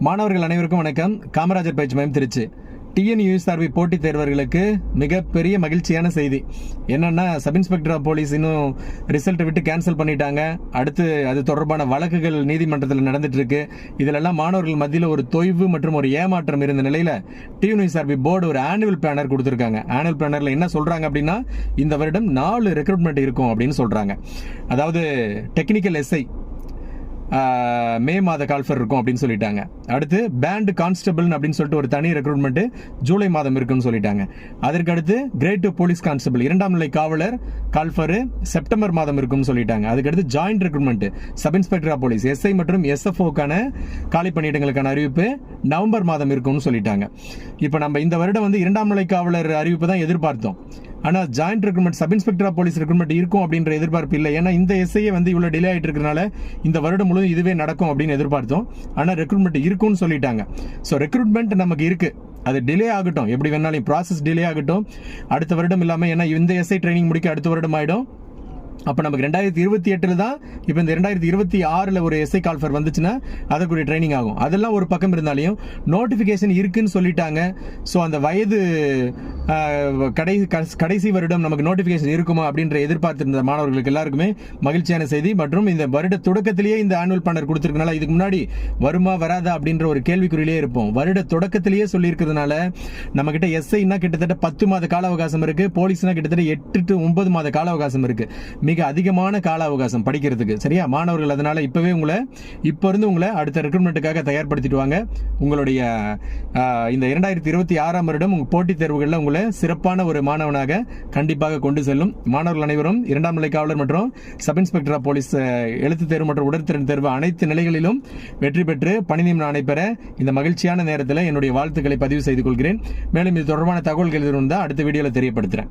மாணவர்கள் அனைவருக்கும் வணக்கம். காமராஜர் பயிற்சி மையம் திருச்சி. டிஎன்யூஎஸ்ஆர்பி போட்டித் தேர்வர்களுக்கு மிகப்பெரிய மகிழ்ச்சியான செய்தி என்னன்னா, சப் இன்ஸ்பெக்டர் ஆஃப் போலீஸ் இன்னும் ரிசல்ட்டை விட்டு கேன்சல் பண்ணிட்டாங்க. அடுத்து அது தொடர்பான வழக்குகள் நீதிமன்றத்தில் நடந்துட்டு இருக்கு. இதிலெல்லாம் மாணவர்கள் மத்தியில் ஒரு தொய்வு மற்றும் ஒரு ஏமாற்றம் இருந்த நிலையில டிஎன்யூஎஸ்ஆர்பி போர்டு ஒரு ஆனுவல் பிளானர் கொடுத்திருக்காங்க. ஆனுவல் பிளானர்ல என்ன சொல்றாங்க அப்படின்னா, இந்த வருடம் 4 ரெக்ரூட்மெண்ட் இருக்கும் அப்படின்னு சொல்றாங்க. அதாவது டெக்னிக்கல் எஸ்ஐ மே மாத கால்ஃபர் இருக்கும் அப்படின்னு சொல்லிட்டாங்க. அடுத்து பேண்ட் கான்ஸ்டபிள் அப்படின்னு சொல்லிட்டு ஒரு தனி ரெக்ரூட்மெண்ட் ஜூலை மாதம் இருக்குன்னு சொல்லிட்டாங்க. அதற்கு அடுத்து கிரேட் 2 போலீஸ் கான்ஸ்டபிள் 2ஆம் நிலை காவலர் கால்ஃபர் செப்டம்பர் மாதம் இருக்கும்னு சொல்லிட்டாங்க. அதுக்கடுத்து joint recruitment sub inspector of police SI மற்றும் எஸ்எஃப்ஓக்கான காலி பணியிடங்களுக்கான அறிவிப்பு நவம்பர் மாதம் இருக்கும்னு சொல்லிட்டாங்க. இப்போ நம்ம இந்த வருடம் 2ஆம் நிலை காவலர் அறிவிப்பு தான் எதிர்பார்த்தோம். ஆனால் joint recruitment sub inspector of police recruitment இருக்கும் அப்படின்ற எதிர்பார்ப்பு இல்லை. ஏன்னா இந்த எஸ்ஐயை இவ்வளோ டிலே ஆகிட்டு இருக்கிறனால இந்த வருடம் முழுவதும் இதுவே நடக்கும் அப்படின்னு எதிர்பார்த்தோம். ஆனால் ரெக்ரூட்மெண்ட் இருக்கும்னு சொல்லிட்டாங்க. ஸோ ரெக்ரூட்மெண்ட் நமக்கு இருக்கு. அது டிலே ஆகட்டும், எப்படி வேணாலும் ப்ராசஸ் டிலே ஆகட்டும். அடுத்த வருடம் இல்லாமல், ஏன்னா இந்த எஸ்ஐ ட்ரைனிங் முடிக்க அடுத்த வருடம் ஆகிடும். அப்போ நமக்கு 2028 தான் இப்போ இந்த 2026 ஒரு எஸ்ஐ கால்ஃபர் வந்துச்சுன்னா அதற்குரிய ட்ரைனிங் ஆகும். அதெல்லாம் ஒரு பக்கம் இருந்தாலையும் நோட்டிஃபிகேஷன் இருக்குன்னு சொல்லிட்டாங்க. ஸோ அந்த வயது கடைசி வருடம் நமக்கு நோட்டிஃபிகேஷன் இருக்குமா அப்படின்ற எதிர்பார்த்திருந்த மாணவர்களுக்கு எல்லாருக்குமே மகிழ்ச்சியான செய்தி. மற்றும் இந்த வருட தொடக்கத்திலேயே இந்த ஆனுவல் பிளானர் கொடுத்திருக்கனால இதுக்கு முன்னாடி வருமா வராதா அப்படின்ற ஒரு கேள்விக்குறியிலே இருப்போம். வருட தொடக்கத்திலேயே சொல்லியிருக்கிறதுனால நம்ம கிட்ட எஸ்ஐனா கிட்டத்தட்ட 10 மாத கால அவகாசம் இருக்கு, போலீஸ்னா கிட்டத்தட்ட 8 to 9 மாத கால அவகாசம் இருக்கு. மிக அதிகமான கால அவகாசம் படிக்கிறதுக்கு. சரியா மாணவர்கள், அதனால இப்பவே இப்போ இருந்து உங்களை அடுத்த ரெக்ரூட்மெண்ட்டுக்காக தயார்படுத்திட்டு வாங்க. உங்களுடைய இந்த 2026ஆம் வருடம் உங்க போட்டித் தேர்வுகளில் உங்களை சிறப்பான ஒரு மாணவனாக கண்டிப்பாக கொண்டு செல்லும். மாணவர்கள் அனைவரும் 2ஆம் நிலை காவலர் மற்றும் சப் இன்ஸ்பெக்டர் ஆஃப் போலீஸ் எழுத்து தேர்வு மற்றும் உடற்திறன் தேர்வு அனைத்து நிலைகளிலும் வெற்றி பெற்று பணி நியமனம் நடைபெற இந்த மகிழ்ச்சியான நேரத்தில் என்னுடைய வாழ்த்துக்களை பதிவு செய்து கொள்கிறேன். மேலும் இது தொடர்பான தகவல்கள் இருந்தால் அடுத்த வீடியோவில் தெரியப்படுத்துறேன்.